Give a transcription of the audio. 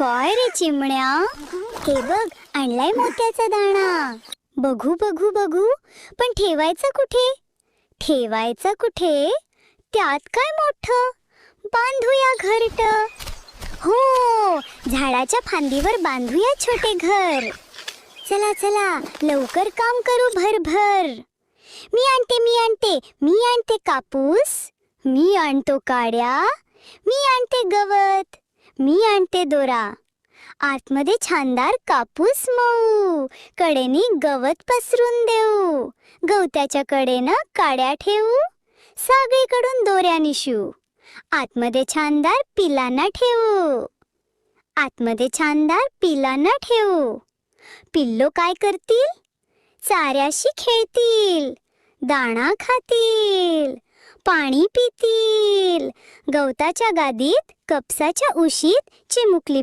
काय रे चिमण्या, हे बघ आणलाय मोत्याचा दाणा. बघू बघू बघू, पण ठेवायचा कुठे? ठेवायचा कुठे? त्यात काय मोठं, बांधूया घरट. हो, झाडाच्या फांदीवर बांधूया छोटे घर. चला चला लवकर काम करू भरभर. मी आणते कापूस, मी आणतो काड्या, मी आणते गवत, मी आणते दोरा. आतमध्ये छानदार कापूस मऊ, कडेनी गवत पसरून देऊ. गवत्याच्या कडेनं काड्या ठेवू, सगळीकडून दोऱ्या निशू. आतमध्ये छानदार पिलांना ठेवू, आतमध्ये छानदार पिलांना ठेवू. पिल्लो काय करतील? चाऱ्याशी खेळतील, दाणा खातील, पाणी पितील. गवताच्या गादीत, कपसाच्या उशीत चिमुकली